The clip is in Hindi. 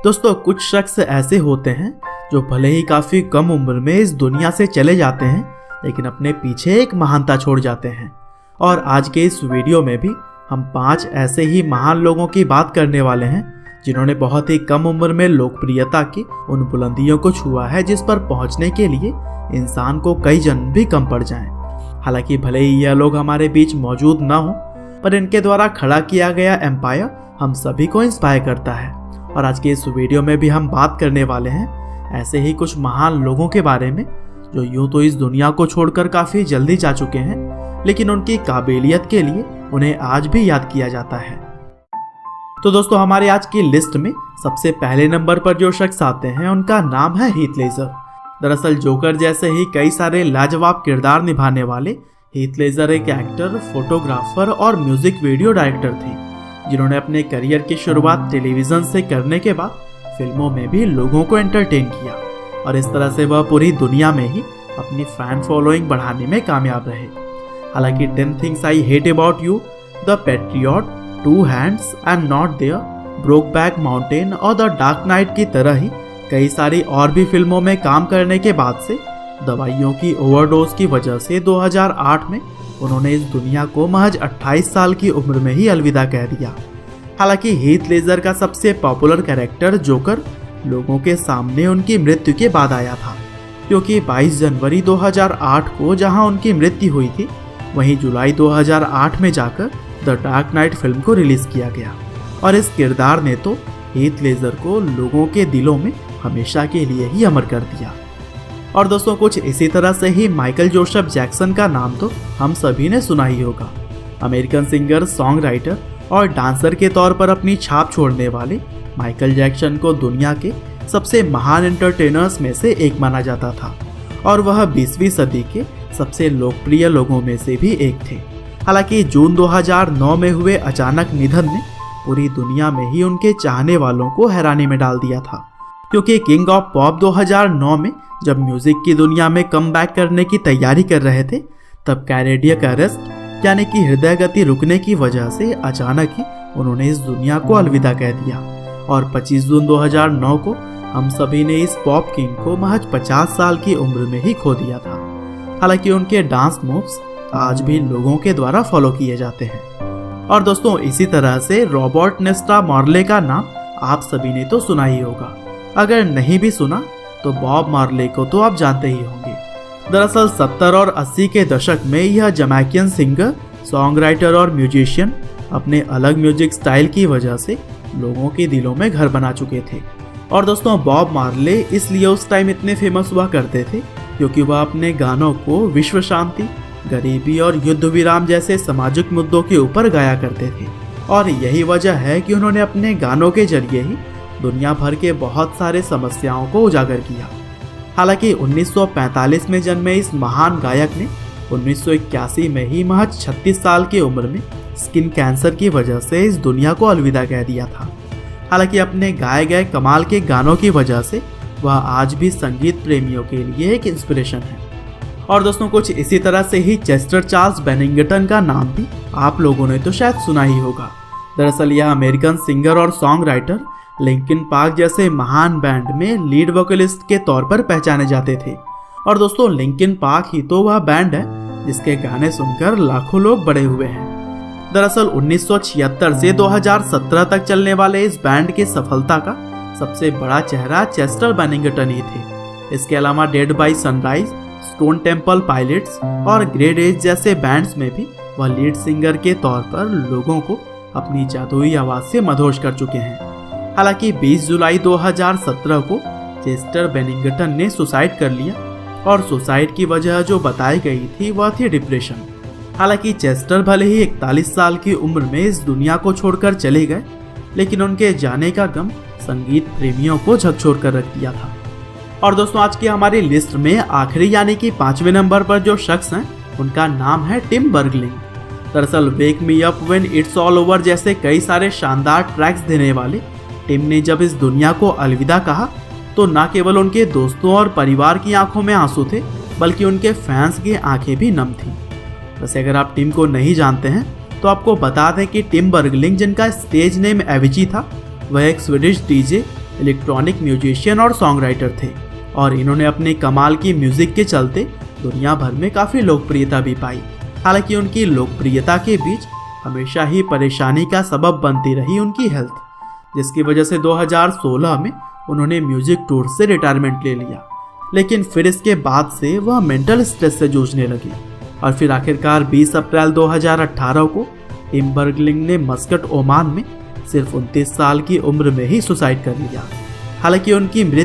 दोस्तों कुछ शख्स ऐसे होते हैं जो भले ही काफी कम उम्र में इस दुनिया से चले जाते हैं, लेकिन अपने पीछे एक महानता छोड़ जाते हैं। और आज के इस वीडियो में भी हम 5 ऐसे ही महान लोगों की बात करने वाले हैं जिन्होंने बहुत ही कम उम्र में लोकप्रियता की उन बुलंदियों को छुआ है जिस पर पहुंचने के लिए इंसान को कई जन्म भी कम पड़ जाएं। हालांकि भले ही यह लोग हमारे बीच मौजूद न हो, पर इनके द्वारा खड़ा किया गया एम्पायर हम सभी को इंस्पायर करता है। और आज के इस वीडियो में भी हम बात करने वाले हैं ऐसे ही कुछ महान लोगों के बारे में जो यूं तो इस दुनिया को छोड़कर काफी जल्दी जा चुके हैं, लेकिन उनकी काबिलियत के लिए उन्हें आज भी याद किया जाता है। तो दोस्तों हमारे आज की लिस्ट में सबसे पहले नंबर पर जो शख्स आते हैं उनका नाम है हीथ लेजर। दरअसल जोकर जैसे ही कई सारे लाजवाब किरदार निभाने वाले हीथ लेजर एक एक्टर, फोटोग्राफर और म्यूजिक वीडियो डायरेक्टर थे जिन्होंने अपने करियर की शुरुआत टेलीविजन से करने के बाद फिल्मों में भी लोगों को एंटरटेन किया और इस तरह से वह पूरी दुनिया में ही अपनी फैन फॉलोइंग बढ़ाने में कामयाब रहे। हालांकि 10 Things I Hate About You, the Patriot, 2 Hands and Not There, Brokeback Mountain और द डार्क नाइट की तरह ही कई सारी और भी फिल्मों में काम करने के बाद से दवाइयों की ओवरडोज की वजह से 2008 में उन्होंने इस दुनिया को महज 28 साल की उम्र में ही अलविदा कह दिया। हालांकि हीथ लेजर का सबसे पॉपुलर कैरेक्टर जोकर लोगों के सामने उनकी मृत्यु के बाद आया था, क्योंकि 22 जनवरी 2008 को जहां उनकी मृत्यु हुई थी, वहीं जुलाई 2008 में जाकर द डार्क नाइट फिल्म को रिलीज किया गया। और इस किरदार ने तो हीथ लेजर को लोगों के दिलों में हमेशा के लिए ही अमर कर दिया। और दोस्तों कुछ इसी तरह से ही माइकल जोसेफ जैक्सन का नाम तो हम सभी ने सुना ही होगा। अमेरिकन सिंगर, सॉन्ग राइटर और डांसर के तौर पर अपनी छाप छोड़ने वाले माइकल जैक्सन को दुनिया के सबसे महान एंटरटेनर्स में से एक माना जाता था और वह 20वीं सदी के सबसे लोकप्रिय लोगों में से भी एक थे। हालांकि जून 2009 में हुए अचानक निधन ने पूरी दुनिया में ही उनके चाहने वालों को हैरानी में डाल दिया था, क्योंकि किंग ऑफ पॉप 2009 में जब म्यूजिक की दुनिया में कमबैक करने की तैयारी कर रहे थे, तब कार्डियक अरेस्ट यानी कि हृदय गति रुकने की वजह से अचानक ही उन्होंने इस दुनिया को अलविदा कह दिया। और 25 जून 2009 को हम सभी ने इस पॉप किंग को महज 50 साल की उम्र में ही खो दिया था। हालांकि उनके डांस मूव्स आज भी लोगों के द्वारा फॉलो किए जाते हैं। और दोस्तों इसी तरह से रॉबर्ट नेस्टा मार्ले का नाम आप सभी ने तो सुना ही होगा। अगर नहीं भी सुना तो बॉब मार्ले को तो आप जानते ही होंगे। दरअसल 70 और 80 के दशक में यह जमैकियन सिंगर, सॉन्ग राइटर और म्यूजिशियन अपने अलग म्यूजिक स्टाइल की वजह से लोगों के दिलों में घर बना चुके थे। और दोस्तों बॉब मार्ले इसलिए उस टाइम इतने फेमस हुआ करते थे क्योंकि वह अपने गानों को विश्व शांति, गरीबी और युद्ध विराम जैसे सामाजिक मुद्दों के ऊपर गाया करते थे। और यही वजह है कि उन्होंने अपने गानों के जरिए ही दुनिया भर के बहुत सारे समस्याओं को उजागर किया। हालांकि 1945 में जन्मे इस महान गायक ने 1981 में ही महज 36 साल की उम्र में स्किन कैंसर की वजह से इस दुनिया को अलविदा कह दिया था। हालांकि अपने गाए गए कमाल के गानों की वजह से वह आज भी संगीत प्रेमियों के लिए एक इंस्पिरेशन है। और दोस्तों कुछ इसी तरह से ही चेस्टर चार्ल्स बेनिंगटन का नाम भी आप लोगों ने तो शायद सुना ही होगा। दरअसल यह अमेरिकन सिंगर और सॉन्ग राइटर लिंकिन पार्क जैसे महान बैंड में लीड वोकलिस्ट के तौर पर पहचाने जाते थे। और दोस्तों लिंकिन पार्क ही तो वह बैंड है जिसके गाने सुनकर लाखों लोग बड़े हुए हैं। दरअसल 1976 से 2017 तक चलने वाले इस बैंड की सफलता का सबसे बड़ा चेहरा चेस्टर बेनिंगटन ही थे। इसके अलावा dead by sunrise, stone temple pilots और ग्रेट एज जैसे बैंड्स में भी वह लीड सिंगर के तौर पर लोगों को अपनी जादुई आवाज से मदहोश कर चुके हैं। हालांकि 20 जुलाई 2017 को चेस्टर बेनिंगटन ने सुसाइड कर लिया और सुसाइड की वजह जो बताई गई थी वह थी डिप्रेशन। हालांकि चेस्टर भले ही 41 साल की उम्र में इस दुनिया को छोड़कर चले गए, लेकिन उनके जाने का गम संगीत प्रेमियों को झकझोर कर रख दिया था। और दोस्तों आज की हमारी लिस्ट में आखिरी यानी कि 5वें नंबर पर जो शख्स हैं उनका नाम है टिम बर्गलिंग। दरअसल wake me up when it's all over जैसे कई सारे शानदार ट्रैक्स देने वाले टिम ने जब इस दुनिया को अलविदा कहा तो न केवल उनके दोस्तों और परिवार की आंखों में आंसू थे, बल्कि उनके फैंस की आंखें भी नम थीं। वैसे अगर आप टिम को नहीं जानते हैं तो आपको बता दें कि टिम बर्गलिंग जिनका स्टेज नेम एविची था, वह एक स्वीडिश डीजे, इलेक्ट्रॉनिक म्यूजिशियन और सॉन्ग राइटर थे और इन्होंने अपने कमाल की म्यूजिक के चलते दुनिया भर में काफ़ी लोकप्रियता भी पाई। हालांकि उनकी लोकप्रियता के बीच हमेशा ही परेशानी का सबब बनती रही उनकी हेल्थ, जिसकी वजह से 2016 में उन्होंने म्यूजिक टूर से रिटायरमेंट ले लिया। लेकिन फिर इसके बाद से वह मेंटल स्ट्रेस से जूझने लगी और फिर आखिरकार 20 अप्रैल 2018 को इम्बर्गलिंग ने मस्कट ओमान में सिर्फ 29 साल की उम्र में ही सुसाइड कर लिया। हालांकि उनकी मृत्यु